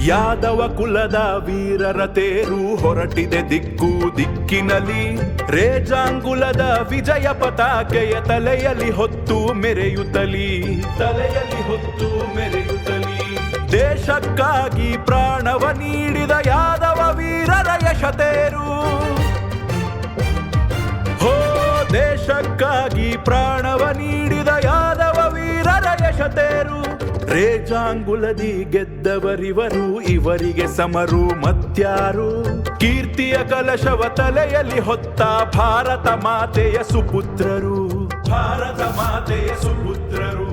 ಯಾದವ ಕುಲದ ವೀರರ ತೇರು ಹೊರಟಿದೆ ದಿಕ್ಕು ದಿಕ್ಕಿನಲ್ಲಿ. ರೇಜಾಂಗುಲದ ವಿಜಯ ಪತಾಕೆಯ ತಲೆಯಲ್ಲಿ ಹೊತ್ತು ಮೆರೆಯುತ್ತಲಿ, ತಲೆಯಲ್ಲಿ ಹೊತ್ತು ಮೆರೆಯುತ್ತಲಿ. ದೇಶಕ್ಕಾಗಿ ಪ್ರಾಣವ ನೀಡಿದ ಯಾದವ ವೀರರ ಯಶತೇರು. ಹೋ ದೇಶಕ್ಕಾಗಿ ಪ್ರಾಣವ ನೀಡಿದ ಯಾದವ ವೀರರ ಯಶತೇರು. ರೇಜಾಂಗುಲದಿ ಗೆದ್ದವರಿವರು, ಇವರಿಗೆ ಸಮರು ಮತ್ಯಾರು. ಕೀರ್ತಿಯ ಕಲಶವ ತಲೆಯಲ್ಲಿ ಹೊತ್ತ ಭಾರತ ಮಾತೆಯ ಸುಪುತ್ರರು, ಭಾರತ ಮಾತೆಯ ಸುಪುತ್ರರು,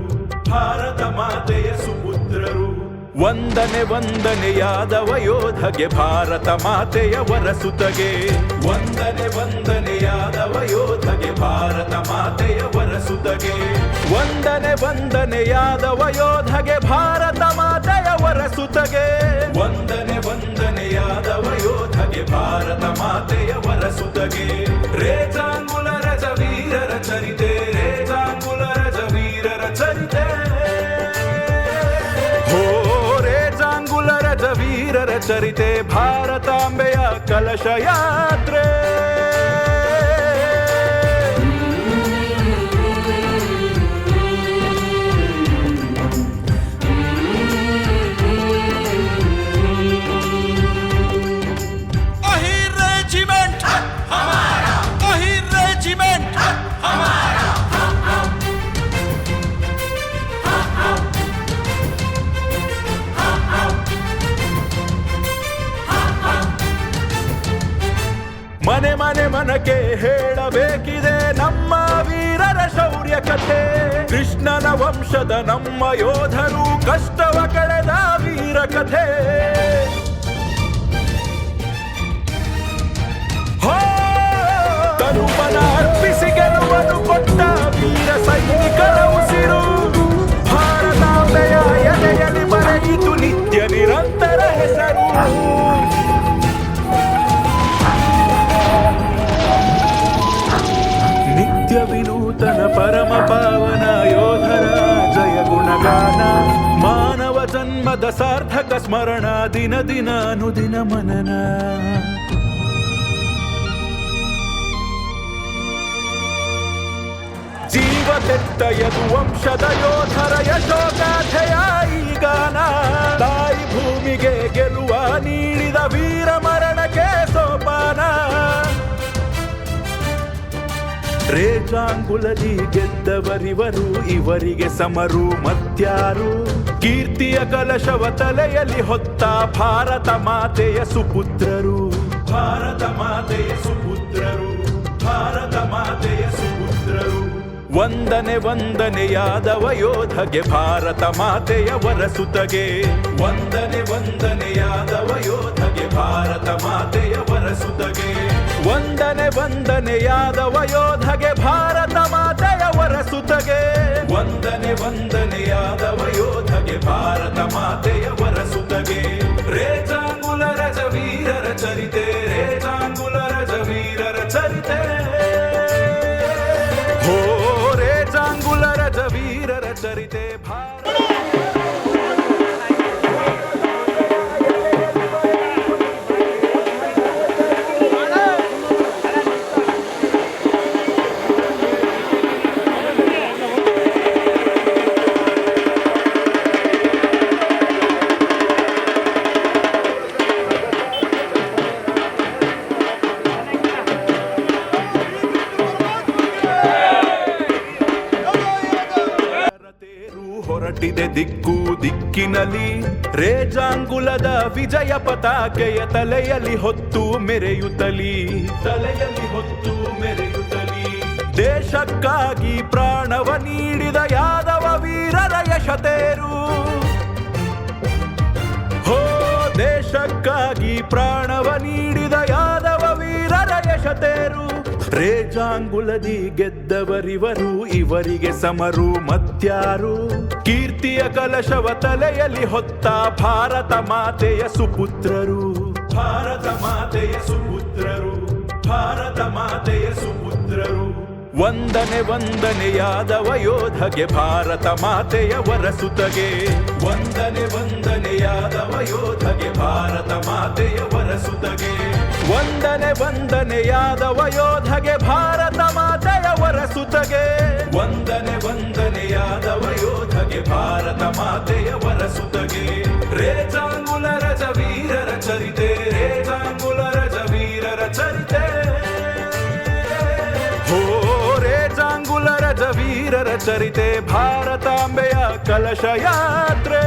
ಭಾರತ ಮಾತೆಯ ಸುಪುತ್ರರು. ವಂದನೆ ವಂದನೆ ಯಾದವ ಯೋಧಗೆ, ಭಾರತ ಮಾತೆಯ ವರಸುತಗೆ. ವಂದನೆ ವಂದನೆ ಯಾದವ ಯೋಧಗೆ, ಭಾರತ ಮಾತೆಯ ವರಸುತಗೆ. ವಂದನೆ ವಂದನೆ ಯಾದವ ಯೋಧಗೆ, ಭಾರತ ಮಾತೆಯ ವರಸುತಗೆ. ವಂದನೆ ವಂದನೆ ಯಾದವ ಯೋಧಗೆ, ಭಾರತ ಮಾತೆಯ ವರಸುತಗೆ. ರೇಜಾಂಗುಲ ರಜ ವೀರರ ಚರಿತೆ, ರೇಜಾಂಗುಲ ರಜ ವೀರರ ಚರಿತೆ. ವೀರರ ಚರಿತೆ, ಭಾರತಾಂಬೆಯ ಕಲಶ ಯಾತ್ರೆ. ಅಹಿರ್ ರೆಜಿಮೆಂಟ್ ಹಮಾರಾ, ಅಹಿರ್ ರೆಜಿಮೆಂಟ್ ಹಮಾರಾ. ಮನೆ ಮನೆ ಮನಕ್ಕೆ ಹೇಳಬೇಕಿದೆ ನಮ್ಮ ವೀರರ ಶೌರ್ಯ ಕಥೆ. ಕೃಷ್ಣನ ವಂಶದ ನಮ್ಮ ಯೋಧರು ಕಷ್ಟವ ಕಳೆದ ವೀರ ಕಥೆ. ತನುಮನ ಅರ್ಪಿಸಿ ಗೆಲುವನ್ನು ಕೊಟ್ಟ ವೀರ ಸೈನಿಕರ ಉಸಿರು. ಭಾರತಾಂಬೆಯ ಎದೆಯಲ್ಲಿ ಬರೆಯಿತು ನಿತ್ಯ ನಿರಂತರ ಹೆಸರು. ನಿತ್ಯ ವಿನೂತನ ಪರಮ ಪಾವನ ಯೋಧರ ಜಯ ಗುಣಗಾನ. ಮಾನವ ಜನ್ಮದ ಸಾರ್ಥಕ ಸ್ಮರಣ, ದಿನ ದಿನ ಅನುದಿನ ಮನನ. ಜೀವ ತೆತ್ತ ಯದುವಂಶದ ಯೋಧರ ಯಶೋಗಾಥೆಯ ಈ ಗಾನ. ತಾಯಿ ಭೂಮಿಗೆ ಗೆಲುವ ನೀಡಿದ ವೀರ ಮರಣಕ್ಕೆ ಸೋಪಾನ. ರೇಜಾಂಗುಲದಿ ಗೆದ್ದವರಿವರು, ಇವರಿಗೆ ಸಮರು ಮತ್ಯಾರು. ಕೀರ್ತಿಯ ಕಲಶವ ತಲೆಯಲ್ಲಿ ಹೊತ್ತ ಭಾರತ ಮಾತೆಯ ಸುಪುತ್ರರು, ಭಾರತ ಮಾತೆಯ ಸುಪುತ್ರರು, ಭಾರತ ಮಾತೆಯ ಸುಪುತ್ರರು. ವಂದನೆ ವಂದನೆ ಯಾದವ ಯೋಧಗೆ, ಭಾರತ ಮಾತೆಯ ವರಸುತಗೆ. ವಂದನೆ ವಂದನೆ ಯಾದವ ಯೋಧಗೆ, ಭಾರತ ಮಾತೆಯ ವರಸುತಗೆ. ವಂದನೆ ವಂದನೆ ಯಾದವ ಯೋಧಗೆ, ಭಾರತ ಮಾತೆಯ ವರಸುತಗೆ. ವಂದನೆ ವಂದನೆ ಯಾದವ ಯೋಧಗೆ, ಭಾರತ ಮಾತೆಯ ವರಸುತಗೆ. ರೇಜಾಂಗುಲ ರಜ ವೀರರ ಚರಿತೆ, ರೇಜಾಂಗುಲ ರಜ ವೀರರ ಚರಿತೆ. ಹೋ ರೇಜಾಂಗುಲ ರಜ ವೀರರ ಚರಿತೆ. ಹೊರಟಿದೆ ದಿಕ್ಕು ದಿಕ್ಕಿನಲ್ಲಿ. ರೇಜಾಂಗುಲದ ವಿಜಯ ಪತಾಕೆಯ ತಲೆಯಲ್ಲಿ ಹೊತ್ತು ಮೆರೆಯುತ್ತಲಿ, ತಲೆಯಲ್ಲಿ ಹೊತ್ತು ಮೆರೆಯುತ್ತಲಿ. ದೇಶಕ್ಕಾಗಿ ಪ್ರಾಣವ ನೀಡಿದ ಯಾದವ ವೀರರ ಯಶತೇರು. ಹೋ ದೇಶಕ್ಕಾಗಿ ಪ್ರಾಣವ ನೀಡಿದ ಯಾದವ ವೀರರ ಯಶತೇರು. ರೇಜಾಂಗುಲದಿ ಗೆದ್ದವರಿವರು, ಇವರಿಗೆ ಸಮರು ಮತ್ಯಾರು. ಕೀರ್ತಿಯ ಕಲಶವ ತಲೆಯಲ್ಲಿ ಹೊತ್ತ ಭಾರತ ಮಾತೆಯ ಸುಪುತ್ರರು, ಭಾರತ ಮಾತೆಯ ಸುಪುತ್ರರು, ಭಾರತ ಮಾತೆಯ ಸುಪುತ್ರರು. ವಂದನೆ ವಂದನೆ ಯಾದವ ಯೋಧಗೆ ಭಾರತ ಮಾತೆಯ ವರಸುತಗೆ ವಂದನೆ ವಂದನೆ ಯಾದವ ಯೋಧಗೆ ಭಾರತ ಮಾತೆಯ ವರಸುತಗೆ ವಂದನೆ ವಂದನೆ ಯಾದವ ಯೋಧಗೆ ಭಾರತ ಮಾತೆಯ ವರಸುತಗೆ ವಂದನೆ ವಂದನೆ ಯಾದವ ಯೋಧಗೆ ಭಾರತ ಮಾತೆಯ ವರಸುತಗೆ ರೇಜಾಂಗುಲ ರಜ ವೀರರ ಚರಿತೆ ರೇಜಾಂಗುಲ ರಜ ವೀರರ ಚರಿತೆ ಹೋ ರೇಜಾಂಗುಲ ರಜ ವೀರರ ಚರಿತೆ ಭಾರತಾಂಬೆಯ ಕಲಶ ಯಾತ್ರೆ